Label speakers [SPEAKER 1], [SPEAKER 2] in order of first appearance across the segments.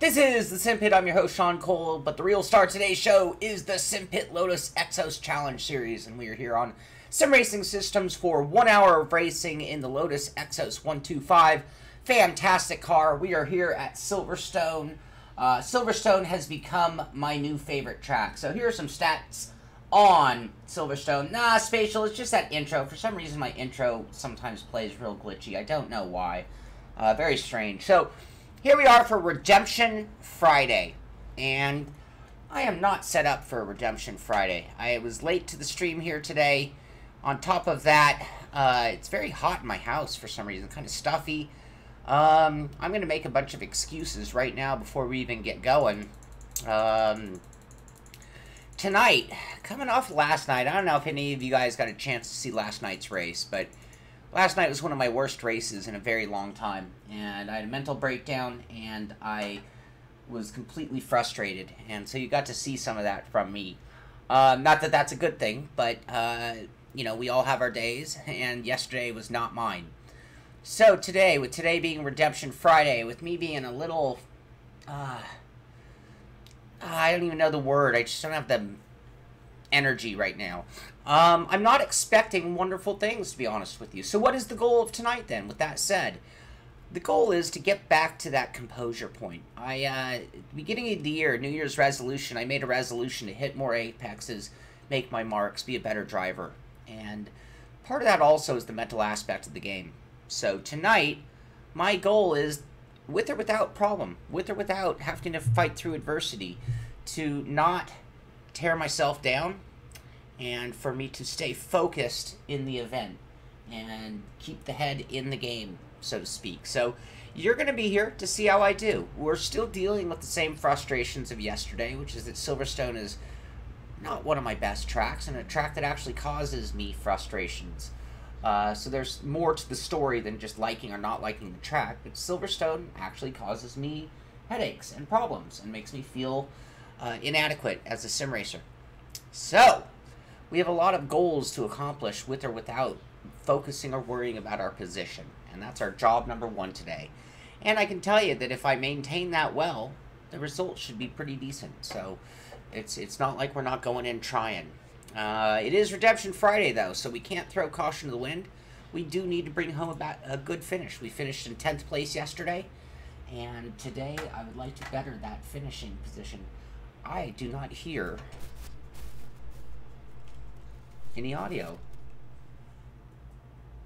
[SPEAKER 1] This is the Simpit. I'm your host, Sean Cole, but the real star of today's show is the Simpit Lotus Exos Challenge Series, and we are here on Sim Racing Systems for 1 hour of racing in the Lotus Exos 125. Fantastic car. We are here at Silverstone. Silverstone has become my new favorite track. So here are some stats on Silverstone. Nah, spatial, it's just that intro. For some reason, my intro sometimes plays real glitchy. I don't know why. Very strange. So here we are for Redemption Friday, and I am not set up for Redemption Friday. I was late to the stream here today. On top of that, it's very hot in my house for some reason, kind of stuffy. I'm going to make a bunch of excuses right now before we even get going. Tonight, coming off last night, I don't know if any of you guys got a chance to see last night's race, but last night was one of my worst races in a very long time, and I had a mental breakdown, and I was completely frustrated, and so you got to see some of that from me. Not that that's a good thing, but, you know, we all have our days, and yesterday was not mine. So today, with today being Redemption Friday, with me being a little, I don't even know the word, I just don't have the energy right now. I'm not expecting wonderful things, to be honest with you. So what is the goal of tonight, then? With that said, the goal is to get back to that composure point. At the beginning of the year, New Year's resolution, I made a resolution to hit more apexes, make my marks, be a better driver. And part of that also is the mental aspect of the game. So tonight, my goal is, with or without problem, with or without having to fight through adversity, to not tear myself down, and for me to stay focused in the event and keep the head in the game, so to speak. So you're going to be here to see how I do. We're still dealing with the same frustrations of yesterday, which is that Silverstone is not one of my best tracks, and a track that actually causes me frustrations. So there's more to the story than just liking or not liking the track, but Silverstone actually causes me headaches and problems and makes me feel inadequate as a sim racer. So we have a lot of goals to accomplish with or without focusing or worrying about our position, and that's our job number one today. And I can tell you that if I maintain that well, the results should be pretty decent. So it's not like we're not going in trying. It is Redemption Friday, though, so we can't throw caution to the wind. We do need to bring home a good finish. We finished in 10th place yesterday, and today I would like to better that finishing position. I do not hear any audio.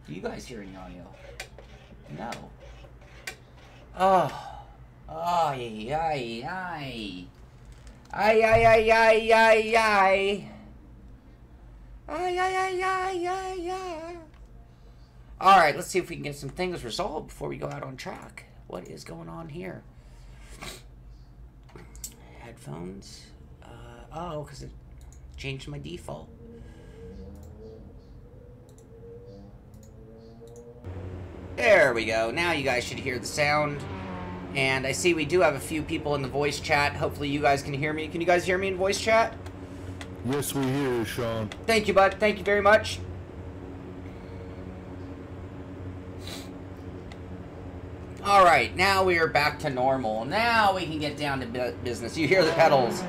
[SPEAKER 1] Do you guys hear any audio? No. Oh. Oh, yay, yay. Ay, ay, ay, ay, ay, ay. Ay, ay, ay, ay, ay, ay. Alright, let's see if we can get some things resolved before we go out on track. What is going on here? Headphones. Oh, because it changed my default. There we go. Now you guys should hear the sound. And I see we do have a few people in the voice chat. Hopefully you guys can hear me. Can you guys hear me in voice chat?
[SPEAKER 2] Yes, we hear you, Sean.
[SPEAKER 1] Thank you, bud. Thank you very much. Alright, now we are back to normal. Now we can get down to business. You hear the pedals.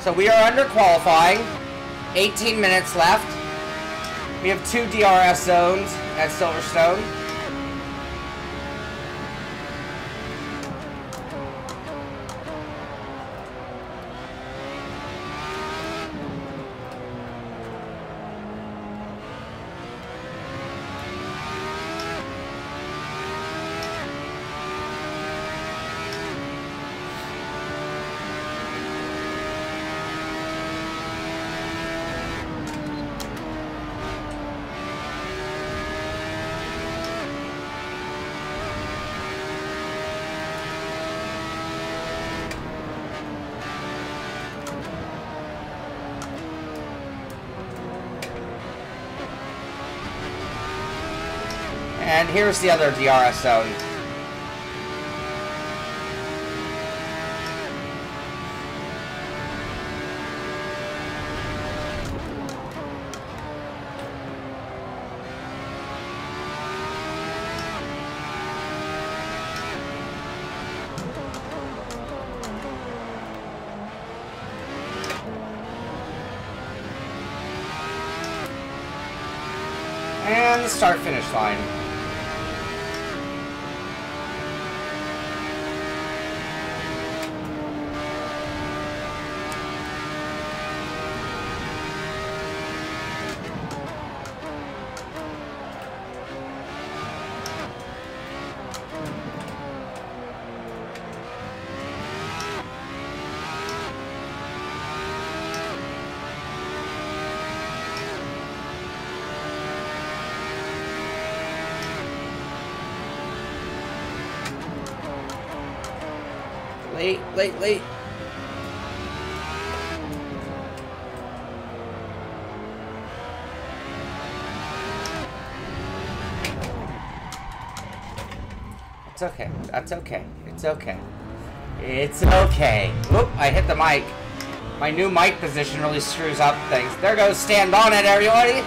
[SPEAKER 1] So we are under qualifying, 18 minutes left. We have 2 DRS zones at Silverstone. And here's the other DRS zone. And the start-finish line. Late. It's okay. That's okay. It's okay. It's okay. Oop, I hit the mic. My new mic position really screws up things. There goes stand on it, everybody.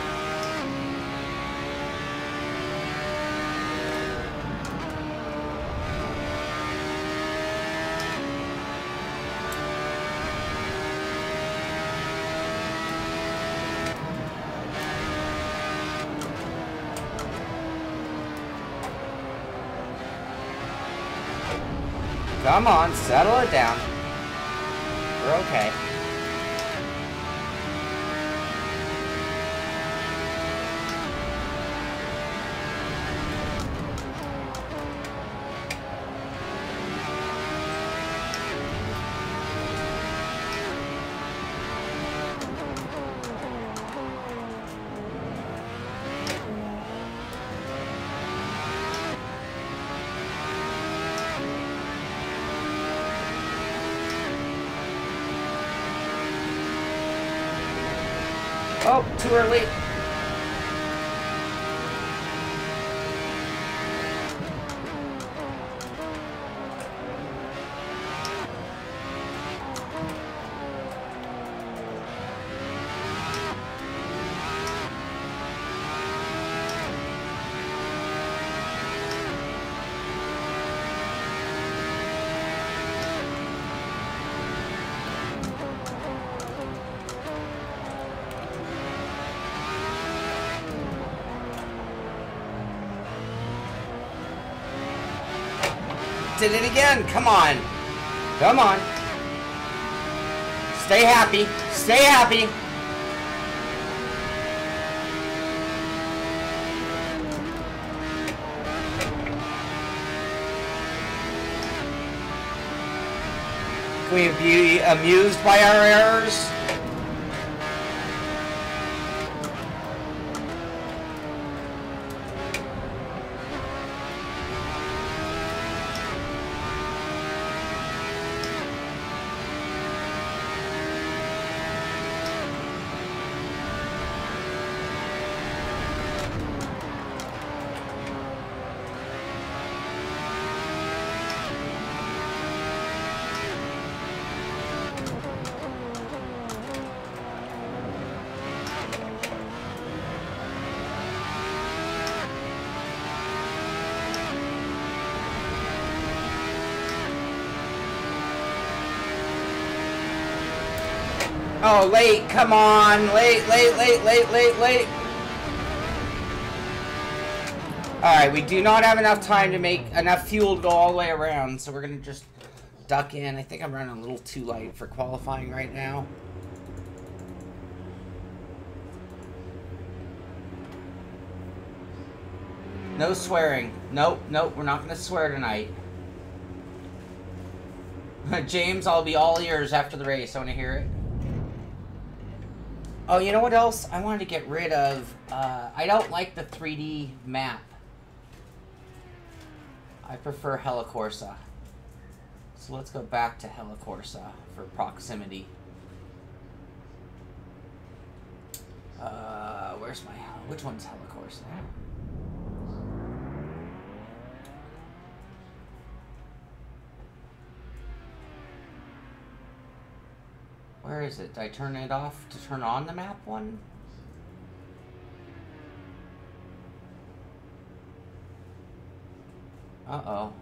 [SPEAKER 1] Come on, settle it down. We're okay. Oh, too early. Did it again. Come on. Come on. Stay happy. Stay happy. Can we be amused by our errors? Oh, late, come on. Late. Alright, we do not have enough time to make enough fuel to go all the way around, so we're going to just duck in. I think I'm running a little too light for qualifying right now. No swearing. Nope, we're not going to swear tonight. James, I'll be all ears after the race. I want to hear it. Oh, you know what else? I wanted to get rid of... I don't like the 3D map. I prefer Assetto Corsa. So let's go back to Assetto Corsa for proximity. Where's my... Which one's Assetto Corsa? Where is it? Did I turn it off to turn on the map one? Uh-oh.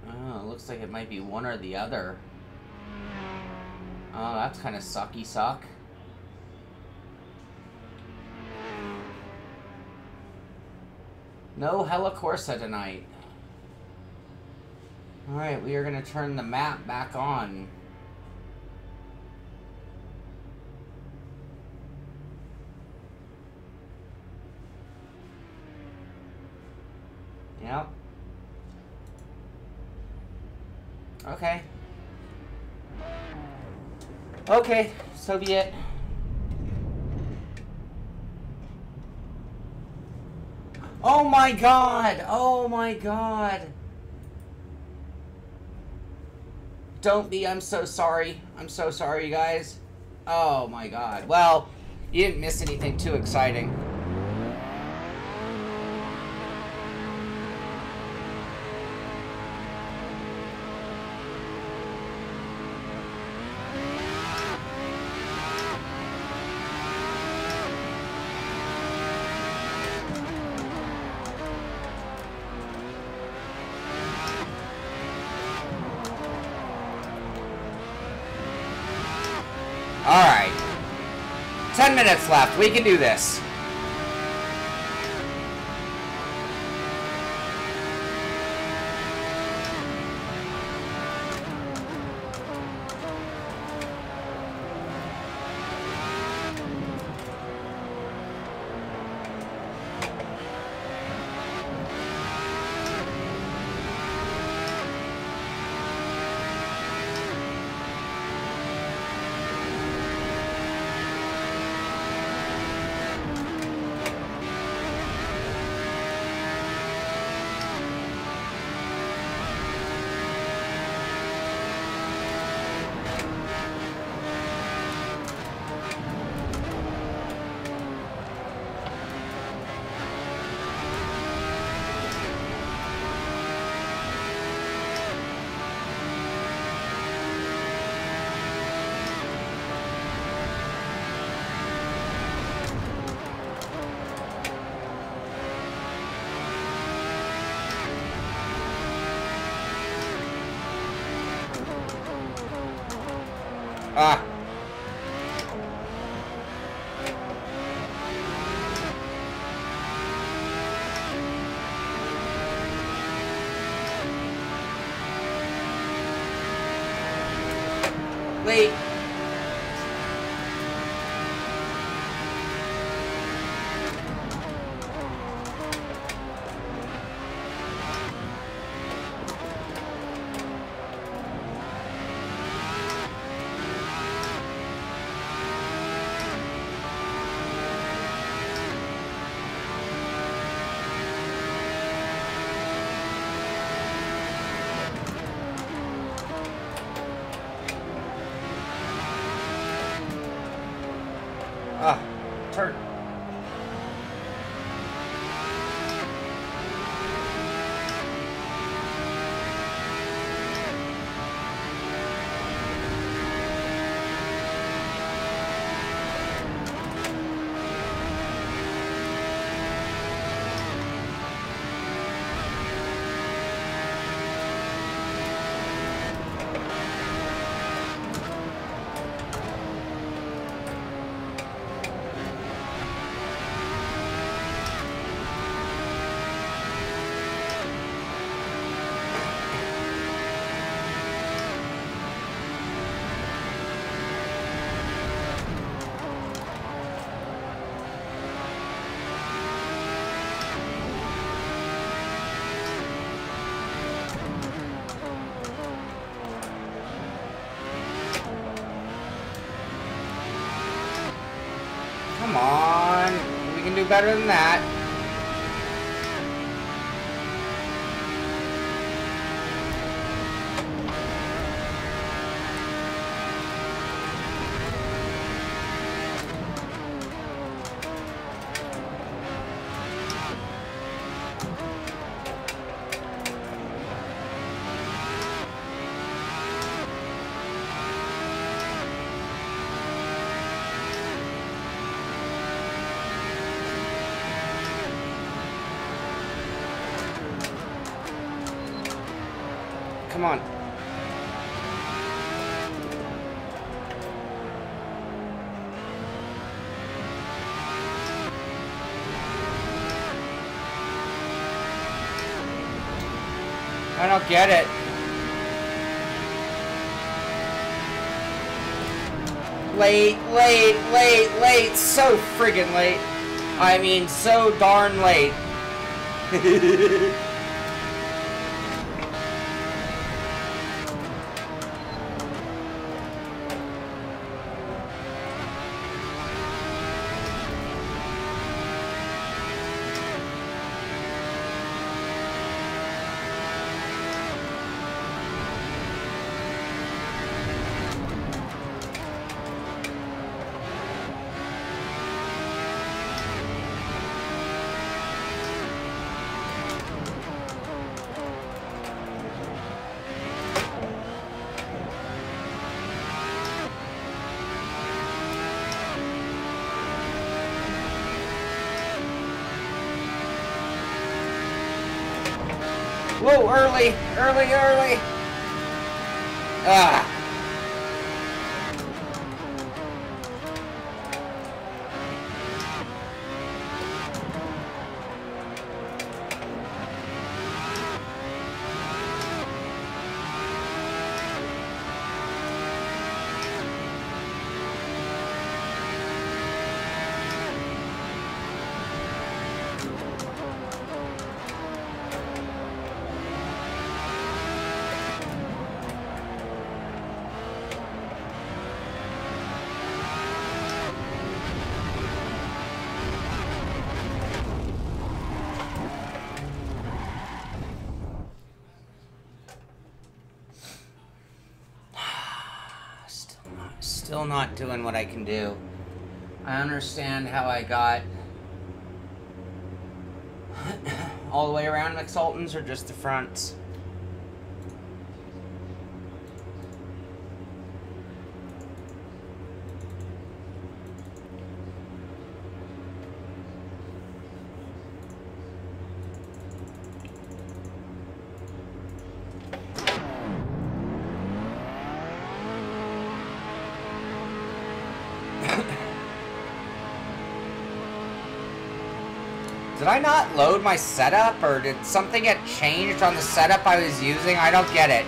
[SPEAKER 1] Oh, it looks like it might be one or the other. Oh, that's kind of sucky suck. No Assetto Corsa tonight. Alright, we are going to turn the map back on. Yep. Okay. Okay, so be it. Oh my god! Oh my god! Don't be, I'm so sorry. I'm so sorry, you guys. Oh my god. Well, you didn't miss anything too exciting. Alright. 10 minutes left. We can do this. Ah. Wait. Ah, turn. Come on. We can do better than that. on. I don't get it. Late. So friggin' late. I mean, so darn late. Whoa, early. Ah. Still not doing what I can do. I understand how I got all the way around McSultans or just the fronts. Did I not load my setup, or did something get changed on the setup I was using? I don't get it.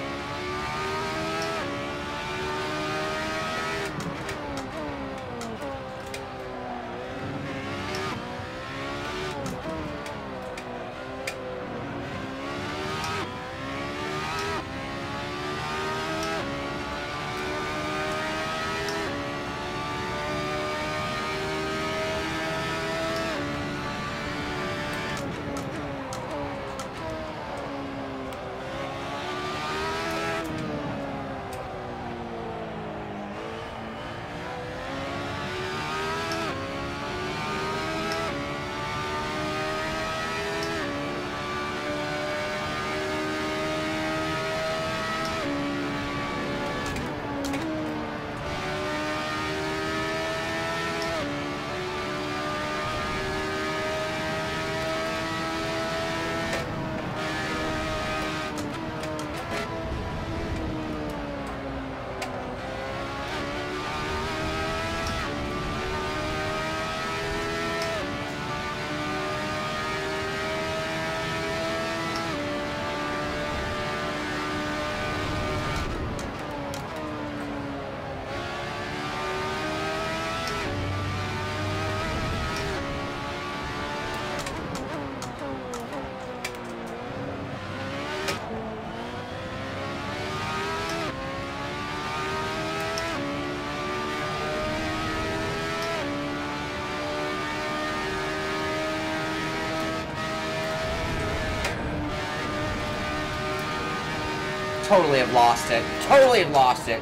[SPEAKER 1] Totally have lost it. Totally have lost it.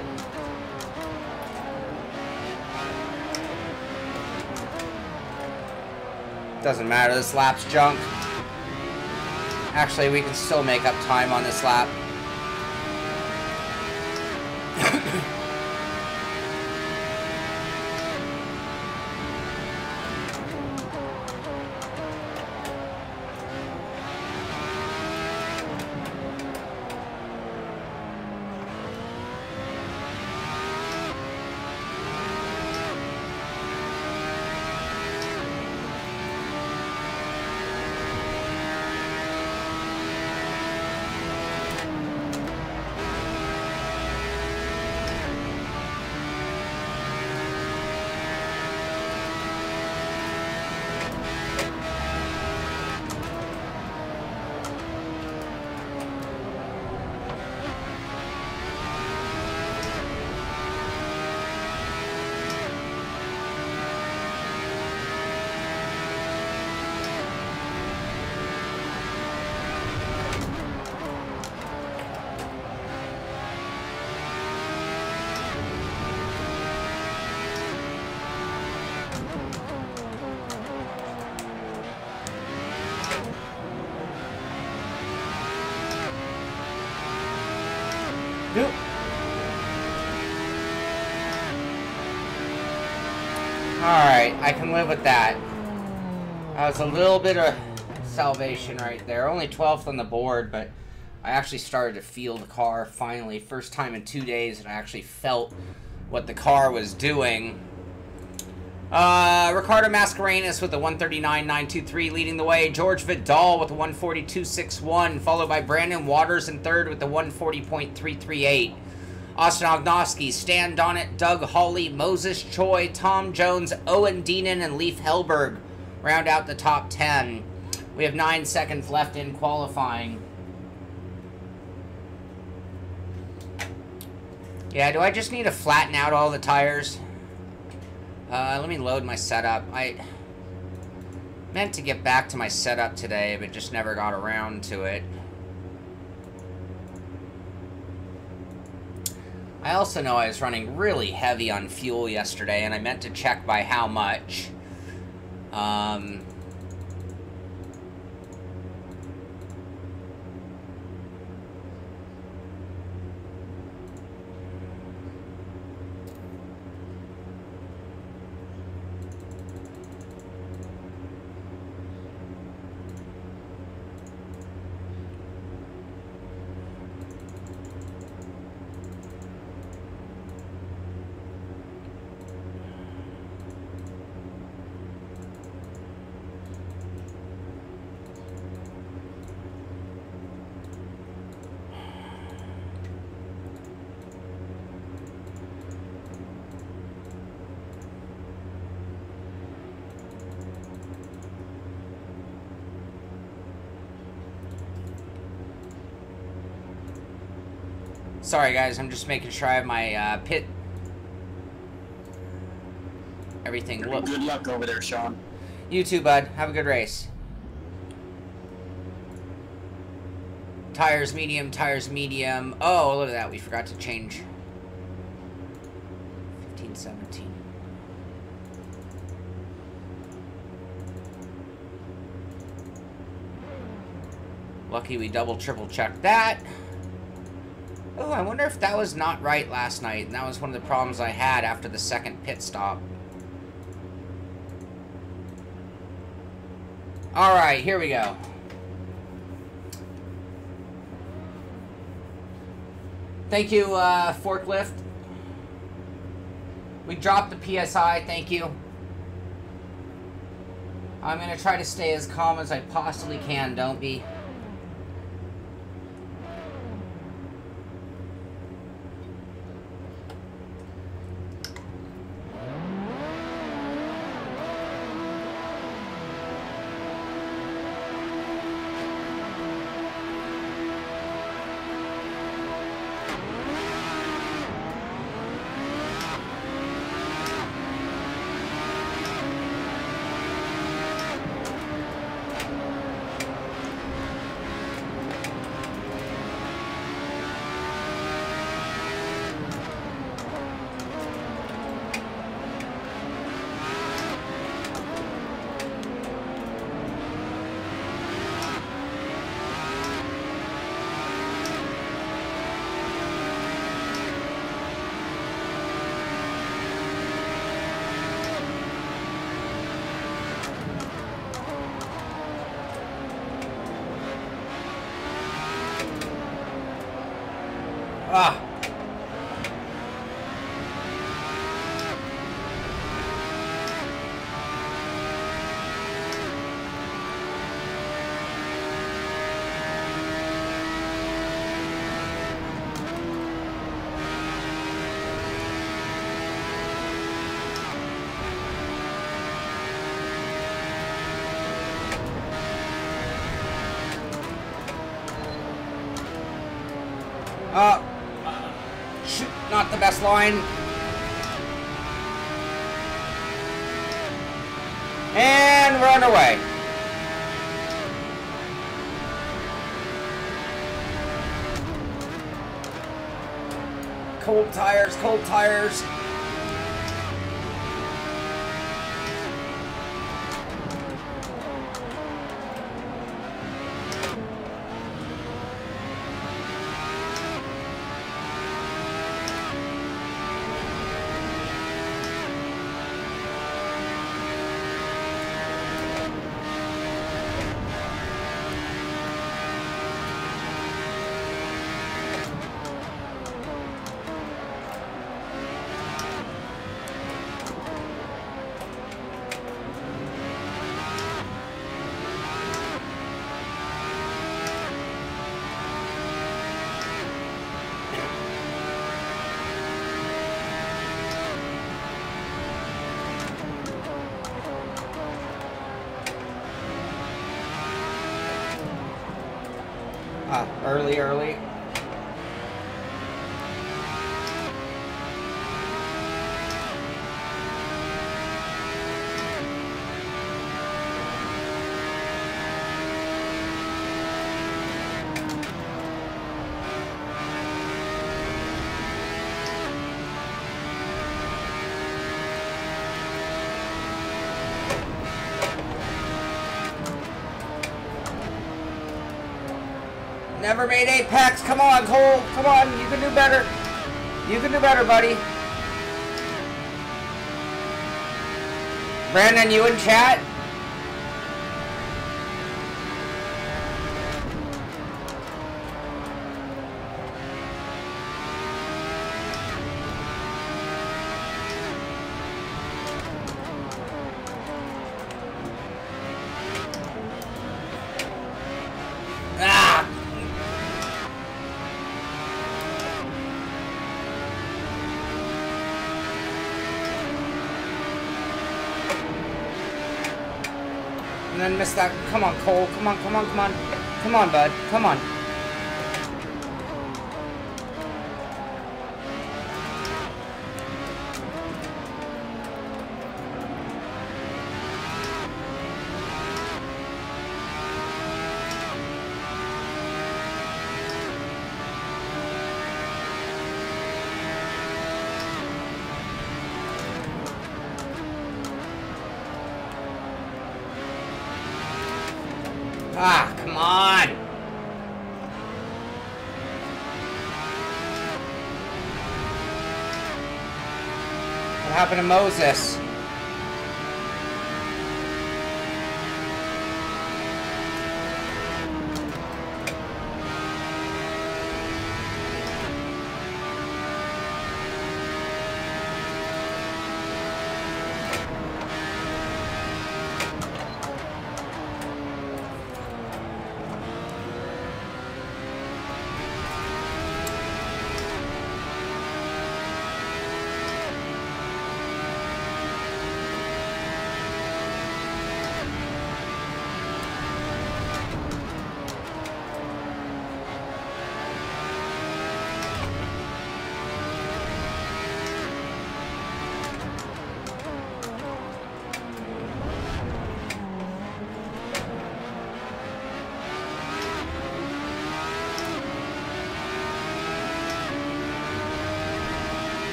[SPEAKER 1] Doesn't matter, this lap's junk. Actually, we can still make up time on this lap. Alright, I can live with that. That was a little bit of salvation right there. Only 12th on the board, but I actually started to feel the car finally. First time in 2 days that I actually felt what the car was doing. Ricardo Mascarenas with a 139.923 leading the way. George Vidal with a 142.61, followed by Brandon Waters in third with a 140.338. Austin Ognoski, Stan Donnet, Doug Hawley, Moses Choi, Tom Jones, Owen Deenan, and Leif Helberg round out the top 10. We have 9 seconds left in qualifying. Yeah, do I just need to flatten out all the tires? Let me load my setup. I meant to get back to my setup today, but just never got around to it. I also know I was running really heavy on fuel yesterday, and I meant to check by how much. Sorry guys, I'm just making sure I have my pit. Everything looks.
[SPEAKER 3] Good luck over there, Sean.
[SPEAKER 1] You too, bud. Have a good race. Tires medium, tires medium. Oh, look at that. We forgot to change. 15, 17. Lucky we double, triple checked that. Oh, I wonder if that was not right last night, and that was one of the problems I had after the second pit stop. Alright, here we go. Thank you, Forklift. We dropped the PSI, thank you. I'm going to try to stay as calm as I possibly can, don't be. Ah. Shoot, not the best line. And we're underway. Cold tires, cold tires. Early. Never made Apex. Come on, Cole. Come on. You can do better. You can do better, buddy. Brandon, you in chat? And then miss that. Come on, Cole. Come on. Come on, bud. Come on. Ah, come on! What happened to Moses?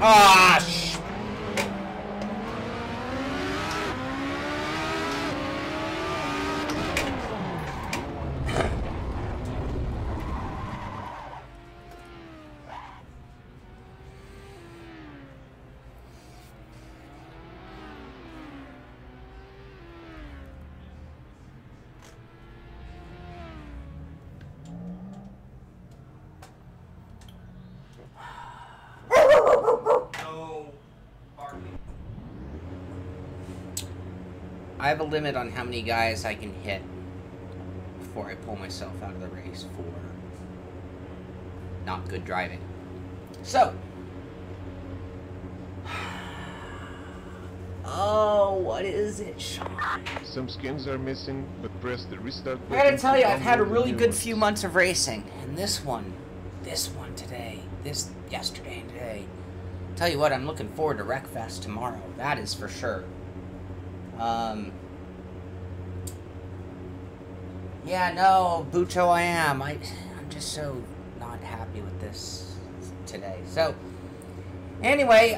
[SPEAKER 1] Ah, I have a limit on how many guys I can hit before I pull myself out of the race for not good driving. So, oh, what is it, Sean?
[SPEAKER 3] Some skins are missing, but press the restart button.
[SPEAKER 1] I gotta tell you, I've had a
[SPEAKER 3] download
[SPEAKER 1] really
[SPEAKER 3] the new
[SPEAKER 1] good
[SPEAKER 3] ones.
[SPEAKER 1] few months of racing, and this one today, yesterday and today. Tell you what, I'm looking forward to Wreckfest tomorrow. That is for sure. Yeah, no, Bucho, I am. I'm just so not happy with this today. So, anyway,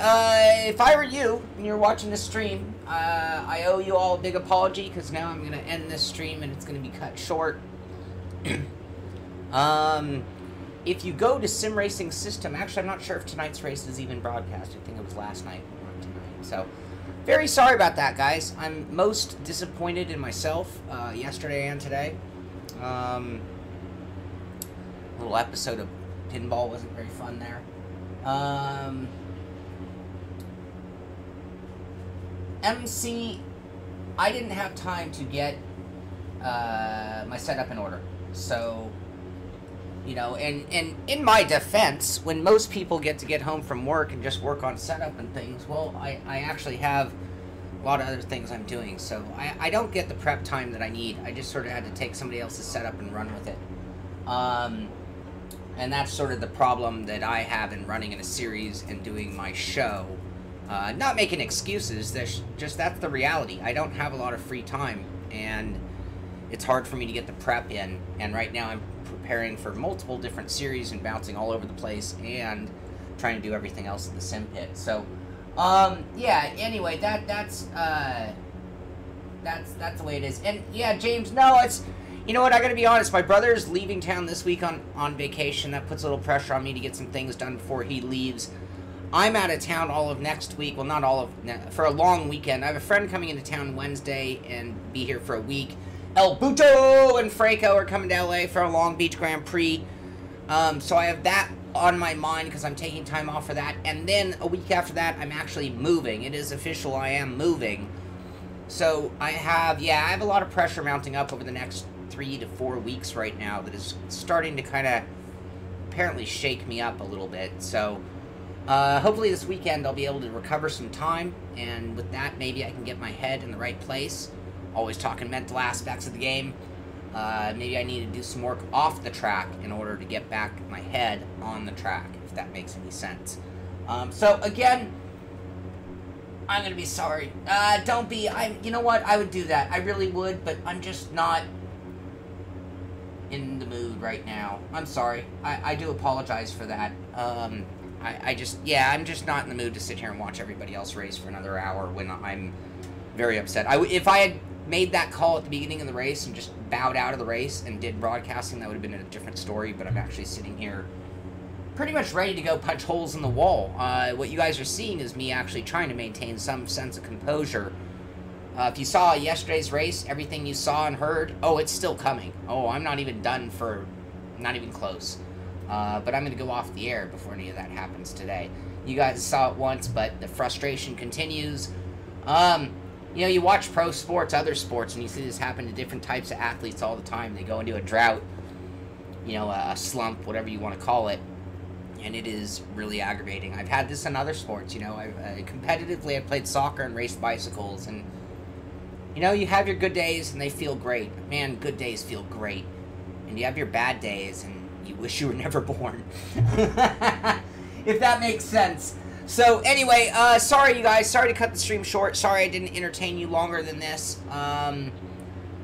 [SPEAKER 1] if I were you and you're watching the stream, I owe you all a big apology because now I'm going to end this stream and it's going to be cut short. If you go to Sim Racing System, actually, I'm not sure if tonight's race is even broadcast. I think it was last night, not tonight. So, very sorry about that, guys. I'm most disappointed in myself yesterday and today. Little episode of pinball wasn't very fun there. MC, I didn't have time to get my setup in order. So, you know, and in my defense, when most people get home from work and just work on setup and things, well, I actually have a lot of other things I'm doing, so I don't get the prep time that I need. I just sort of had to take somebody else's setup and run with it. And that's sort of the problem that I have in running in a series and doing my show. Not making excuses, that's the reality. I don't have a lot of free time, and it's hard for me to get the prep in. And right now I'm preparing for multiple different series and bouncing all over the place and trying to do everything else in the sim pit. So, yeah, anyway, that's the way it is. And yeah, James, no, it's, you know what, I gotta be honest, my brother's leaving town this week on vacation. That puts a little pressure on me to get some things done before he leaves. I'm out of town all of next week. Well, not all of, for a long weekend. I have a friend coming into town Wednesday and be here for a week. El Buto and Franco are coming to LA for a Long Beach Grand Prix. So I have that on my mind because I'm taking time off for that. And then a week after that, I'm actually moving. It is official, I am moving. So I have a lot of pressure mounting up over the next 3 to 4 weeks right now that is starting to kind of apparently shake me up a little bit. So hopefully this weekend I'll be able to recover some time, and with that maybe I can get my head in the right place. Always talking mental aspects of the game. Maybe I need to do some work off the track in order to get back my head on the track, if that makes any sense. So again, I'm gonna be sorry. Don't be. You know what? I would do that. I really would, but I'm just not in the mood right now. I'm sorry. I do apologize for that. I'm just not in the mood to sit here and watch everybody else race for another hour when I'm very upset. If I had made that call at the beginning of the race and just bowed out of the race and did broadcasting, that would have been a different story, but I'm actually sitting here pretty much ready to go punch holes in the wall. What you guys are seeing is me actually trying to maintain some sense of composure. If you saw yesterday's race, everything you saw and heard, oh, it's still coming. Oh, I'm not even done for, not even close. But I'm going to go off the air before any of that happens today. You guys saw it once, but the frustration continues. You know, you watch pro sports, other sports, and you see this happen to different types of athletes all the time. They go into a drought, you know, a slump, whatever you want to call it, and it is really aggravating. I've had this in other sports, you know. Competitively, I've played soccer and raced bicycles, and, you know, you have your good days, and they feel great. Man, good days feel great. And you have your bad days, and you wish you were never born. If that makes sense. So, anyway, sorry, you guys. Sorry to cut the stream short. Sorry I didn't entertain you longer than this.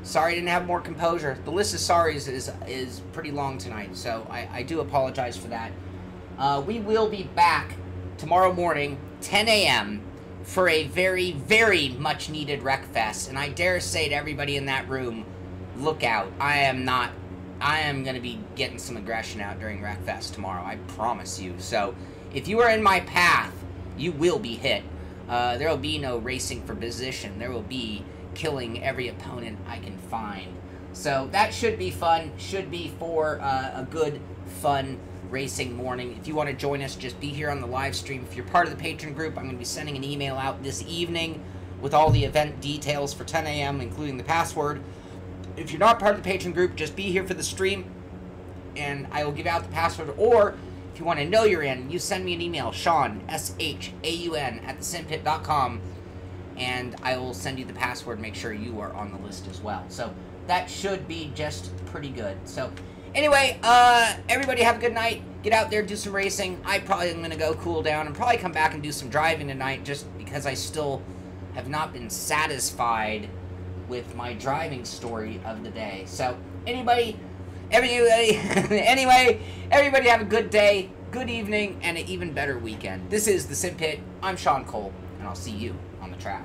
[SPEAKER 1] Sorry I didn't have more composure. The list of sorries is pretty long tonight, so I do apologize for that. We will be back tomorrow morning, 10 a.m., for a very, very much-needed Wreckfest. And I dare say to everybody in that room, look out. I am going to be getting some aggression out during Wreckfest tomorrow. I promise you. So, if you are in my path, you will be hit. There will be no racing for position. There will be killing every opponent I can find. So that should be fun. Should be for a good, fun racing morning. If you want to join us, just be here on the live stream. If you're part of the patron group, I'm going to be sending an email out this evening with all the event details for 10 a.m., including the password. If you're not part of the patron group, just be here for the stream, and I will give out the password. Or if you want to know you're in, you send me an email, Sean, S-H-A-U-N, @thesimpit.com, and I will send you the password. Make sure you are on the list as well. So that should be just pretty good. So anyway, everybody have a good night. Get out there, do some racing. I probably am going to go cool down and probably come back and do some driving tonight, just because I still have not been satisfied with my driving story of the day. So anyway, everybody have a good day, good evening, and an even better weekend. This is the Simpit. I'm Sean Cole, and I'll see you on the track.